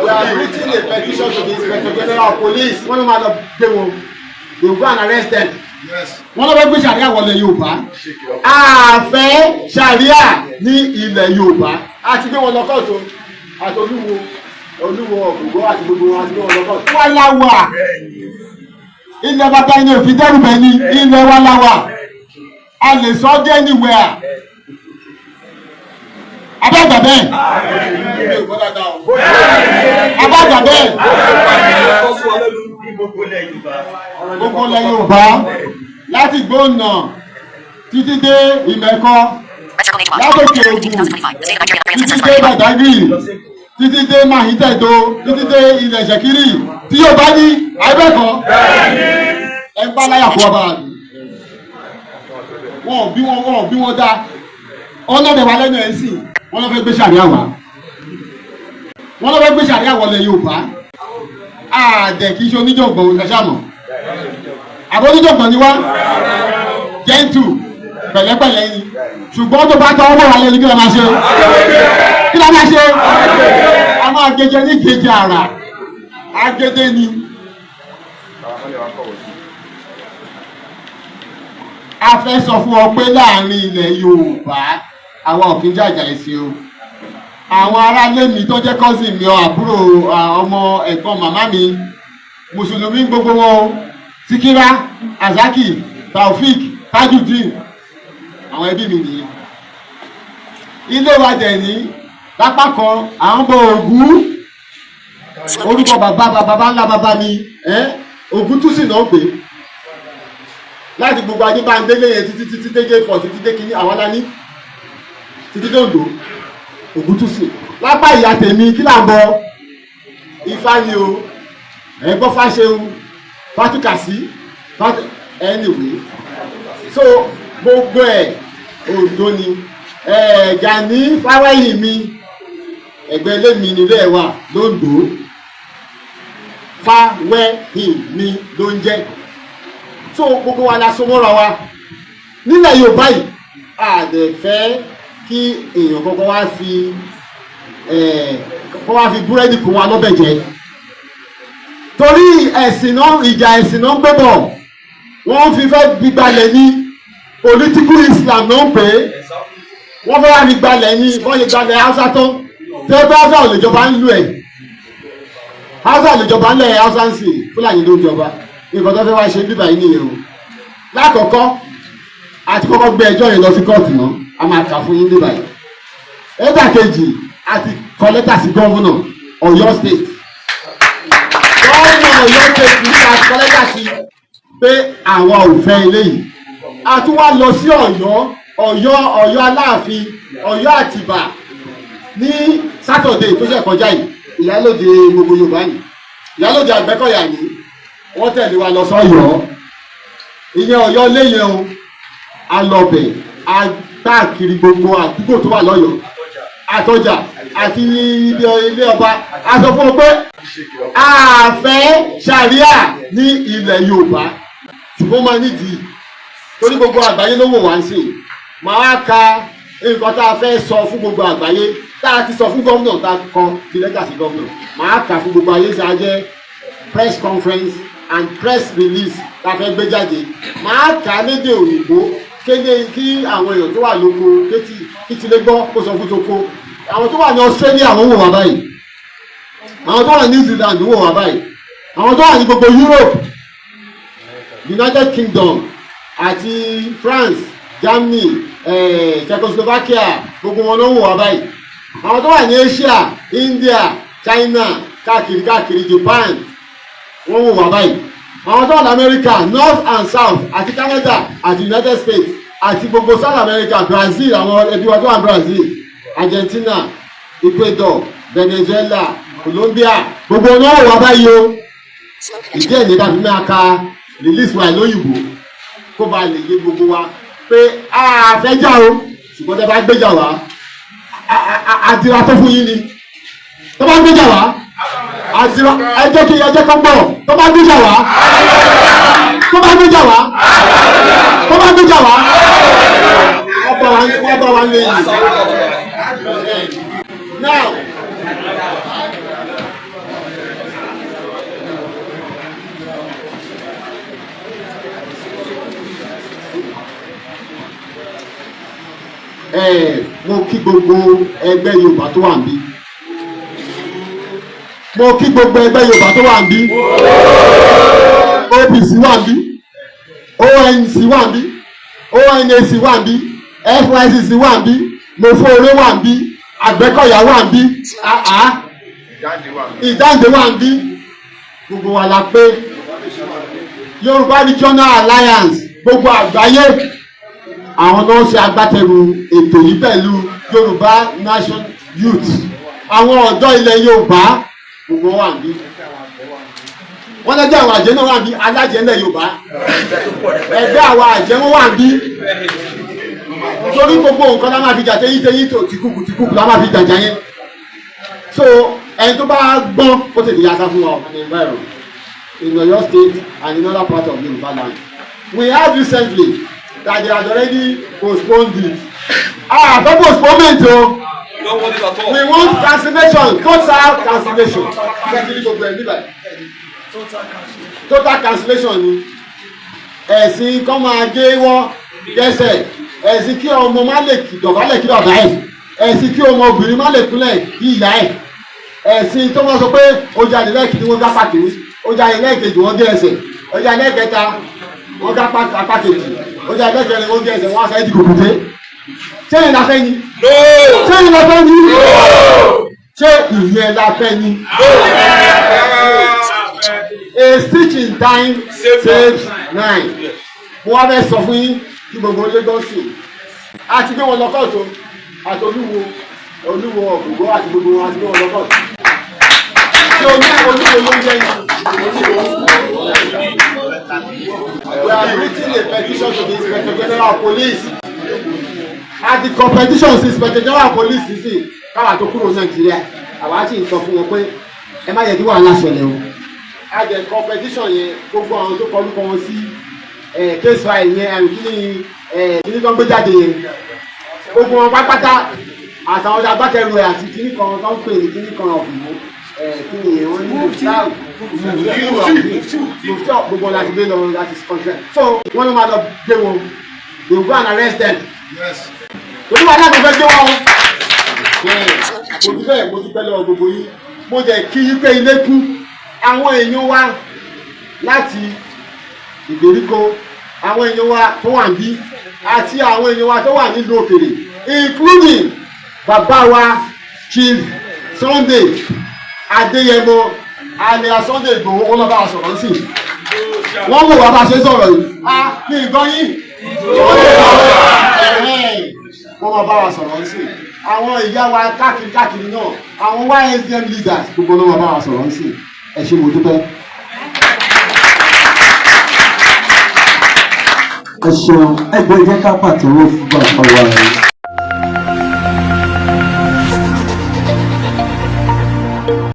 are written a petition to the Inspector General of Police. Wọ́n ló máa lọ gbé wọn. They will go and arrest them. Wọ́n lọ fẹ́ gbé Sharia wọlé Yorùbá. Àfẹ́ Sharia ní ilẹ̀ Yorùbá. A ti gbé wọn lọ kóòtù àti Oluwo of Iwo àti gbogbo wọn àti gbé wọn lọ kóòtù. Wọ́n lá wà. Ilẹ̀ bàbá ẹni òfin dẹ́rù bẹ́ẹ̀ ni ilẹ̀ wa lá wà. A lè sọ dé anywhere. Abájá bẹ́ẹ̀. Abájá bẹ́ẹ̀. Gbogbo ilẹ̀ Yorùbá láti Gbóònà títí dé Ìmẹ̀kọ, látòkè Ògùn títí dé Badagry, títí dé Mahitedo, títí dé ilẹ̀ Ṣẹ̀kírì tí yóò bá ní àìbẹ́ẹ̀kọ́ ẹ ń bá láyà fún ọba àdùn. Wọ́n bí wọ́n dá ọlọ́dẹ̀ wa lẹ́nu ẹ̀ sìn. Wọ́n lọ fẹ́ gbé Sharia wá. Wọ́n lọ fẹ́ gbé Sharia wọlé Yorùbá. Àdẹ̀ kìí ṣe oníjọ̀gbọ̀n ìṣàṣàmọ̀. Àbọ̀ oníjọ̀gbọ̀n ni wá. Gentle pẹ̀lẹ́pẹ̀lẹ́ ni. Ṣùgbọ́n tó bá tọ́ ọwọ́ wa lẹ́nu kí la máa ṣe? Kí la máa ṣe? A máa gẹ́gẹ́ ní kejì àrà. Agédé ni. A fẹ́ sọ fún ọ pé láàrin ilẹ̀ Yorùbá àwọn òfin jàjà ẹ̀sìn o. Àwọn aráalé mi tó jẹ́ cousin mi àbúrò ọmọ ẹ̀gbọ́n màmá mi mùsùlùmí gbogbo wọn o. Síkírá, Azaki, Taofik, Tajudeen àwọn ẹbí mi nìyí. Ilé wa dẹ̀ ní lápá kan àwọn bọ Ògún orúkọ bàbá ńlá bàbá mi Ògún tún sì náà pé láti gbogbo ajé bá ń délé yẹn títí dé J4 títí dé kínní àwọn alání títí dé Oǹdó Ògúntúsì lápá ìyá tèmi kí là ń bọ Ifá ni o ẹgbọ́n Fáṣeun Fátúkàsí anyway so gbogbo ẹ̀ Oǹdó ni Gani Fáwẹ́yìn mi ẹgbẹ́ ilé mi nílé ẹ̀ wà lóńdó Fáwẹ́yìn mi ló ń jẹ́ so gbogbo wa la so mọ́ra wa nílẹ̀ Yorùbá yìí àdẹ̀fẹ́ kí èèyàn kọ́kọ́ wá fi búrẹ́dì kó wa lọ́bẹ̀ jẹ torí ìjà ẹ̀sìn náà ń gbé bọ̀ wọ́n fi fẹ́ gbígbalẹ̀ ní political Islam náà ń pè é wọ́n fẹ́ wá fi gbalẹ̀ ní wọ́n lè gbalẹ̀ Hausa tán tẹ́lẹ̀ Hausa ò lè jọba ń lù ẹ̀ Hausa ò lè jọba ń lẹ̀ Hausa ń sìn Fúlàní ló ń jọba nǹkan tó fẹ́ wá ṣe bíbá yìí nìyẹn o lákọ̀ọ́kọ́ àti kọ́kọ́ gbé ẹjọ́ yìí lọ sí kóòtù náà a máa kà fún yín bíbá yìí ẹ̀dà kejì àti kọ lẹ́tà sí gọ́vùnà Ọ̀yọ́ state gọ́vùnà Ọ̀yọ́ state ní ká kọ lẹ́tà sí pé àwa ò fẹ́ eléyìí a tún wá lọ sí Ọ̀yọ́ Aláàfin Ọ̀yọ́ Àtìbà ní Saturday tó ṣe kọjá yìí ìyálóde gbogbo Yorùbá ni ìyálóde Àgbẹ̀kọ̀yà ni wọ́n tẹ̀lé wa lọ sọ́yọ́ ìyẹn Ọ̀yọ́ léyìn o alọ́bẹ̀ káàkiri gbogbo àdúgbò tó wà lọ́yọ́ àtọjà àti ilé ọba a sọ fún ọ pé a fẹ́ Sharia ní ilẹ̀ Yorùbá ṣùgbọ́n máa nídìí torí gbogbo àgbáyé ló wò wá ń sìn máa wá ka nǹkan tá a fẹ́ sọ fún gbogbo àgbáyé tá a ti sọ fún gómìnà tá a kọ bí lẹ́tà sí gómìnà máa kà fún gbogbo ayé ṣe á jẹ́ press conference and press release la fẹ́ gbé jáde máa kà á lédè òyìnbó kéde kí àwọn èèyàn tó wà lóko kí ti lè gbọ́ kó sọ fún toko àwọn tó wà ní Australia wọ́n wò wá báyìí àwọn tó wà ní New Zealand wò wá báyìí àwọn tó wà ní gbogbo Europe United Kingdom àti France Germany Czechoslovakia gbogbo wọn ló wò wá báyìí àwọn tó wà ní Asia India China káàkiri Japan wọ́n wò wá báyìí àwọn tó wà ní America North and South àti Canada àti United States àti gbogbo South America Brazil àwọn ẹbí wa tó wà ní Brazil Argentina Ecuador Venezuela Colombia gbogbo wọn wò wá báyìí o ìdí ẹ̀ ní ká fi máa ka release wa lóyìnbó kó ba lè yé gbogbo wa pé a fẹ́ jà o ṣùgbọ́n tẹ́ bá gbéjà wá àdìrà tó fún yín ni tó bá gbéjà wá àdìrà ẹjẹ́ kan gbọ́ tó bá gbéjà wá wọ́n bá gbéjà wá wọ́n bá wa lé yìí now mo kí gbogbo ẹgbẹ́ Yorùbá tó wà níbí. Mo kí gbogbo ẹgbẹ́ Yorùbá tó wà níbí. OPC wà níbí, ONC wà níbí, ONAC wà níbí, FYCC wà níbí, Mofore wà níbí, Àgbẹ̀kọ̀yà wà níbí, Ìdáǹdè wà níbí. Gbogbo wa la pé Yorùbá Regional Alliance gbogbo àgbáyé àwọn náà ṣe agbátẹrù ètò yìí pẹ̀lú Yorùbá Nation Youth. Àwọn ọ̀dọ́ ilẹ̀ Yorùbá gbogbo wà níbí. Wọ́n lẹ́jọ́ àwọn àjẹ́ náà wà níbí, alájẹ́ ilẹ̀ Yorùbá. Ẹgbẹ́ àwọn àjẹ́ wọn wà níbí. Torí gbogbo nǹkan la máa fi jàjẹ́ yín tó tìkùkù la máa fi jàjà yẹn. So ẹni tó bá gbọ́n ó tètè yàtọ̀ fún wa ní ìbẹ̀rù in Oyo State and in other parts of Yoruba land. We heard recently that they had already postponed it. For postponement o. We want cancellation, total cancellation. Total cancellation ni. Ẹ̀sìn kọ́ máa gé wọ́n gẹ́sẹ̀. Ẹ̀sìn kí ọmọ má lè dọ̀bálẹ̀ kí bàbá ẹ̀. Ẹ̀sìn kí ọmọ obìnrin má lè kúnlẹ̀ kí ìyá ẹ̀. Ẹ̀sìn tó wọ́n sọ pé ó jáde lẹ́ẹ̀kì tí wọ́n dá pàkìrí. Ó jáde lẹ́ẹ̀kejì wọ́n gé ẹsẹ̀. Ó jáde lẹ́ẹ̀kẹta wọ́n dá pàkìrí. Ó jáde lẹ́ẹ̀kẹrin wọ́n gé ẹsẹ̀ wọ́n á fẹ́ di kòkòté. Ṣé ìyẹn la fẹ́ ni? Ṣé ìyẹn la fẹ́ ni? Ṣé ìyẹn la fẹ́ ni? A stitch in time saves 9. Mo wá fẹ́ sọ fún yín kí gbogbo Lagos àti gbé wọn lọ kóòtù àti Oluwo of Iwo àti gbogbo wọn àti gbé wọn lọ kóòtù. Ṣé Oluwo ló ń jẹ́ yìí? We are writing a petition to the Inspector General of Police. At the competition sí Inspector General of Police sí káwá tó kúrò Nàìjíríà. Àwa sì ń sọ fún wọn pé ẹ má yẹ kí wàhálà ṣẹlẹ̀ o. At the competition yẹn gbogbo àwọn tó kọ orúkọ wọn sí case file yẹn àrùn kíní tó ń gbé jáde yẹn gbogbo wọn pátápátá àtàwọn ọjà agbátẹrù ẹ àti kíní kan tó ń pè ní kíní kan ọ̀fìnmó kíní yẹn wọ́n ní Mufti gbogbo láti gbé lọ láti sponsor so wọ́n ló máa lọ gbé wọn they will go and arrest them torí wàá náà mo fẹ́ gbé wọn mo dúpẹ́ lọ́wọ́ gbogbo yín mo jẹ́ kí yín pé ilé kú àwọn èèyàn wa láti ìgbèríko àwọn èèyàn wa tó wà níbí àti àwọn èèyàn wa tó wà nílùú òkèèrè including bàbá wa Chief Sunday Adéyẹmọ àlẹ́ Sunday Igboho wọn lọ bá wa sọ̀rọ̀ sí wọ́n wò wá bá ṣe sọ̀rọ̀ yìí ní ìgbọ́n yìí wọ́n máa bá wa sọ̀rọ̀ sí àwọn ìyá wa káàkiri náà àwọn YSDM leaders gbogbo náà máa bá wa sọ̀rọ̀ sí ẹ ṣé mo dúpẹ́. Ẹ ṣeun ẹgbẹ́ jẹ́ ká pàtẹ́wọ́ fún bàbá wa rẹ̀.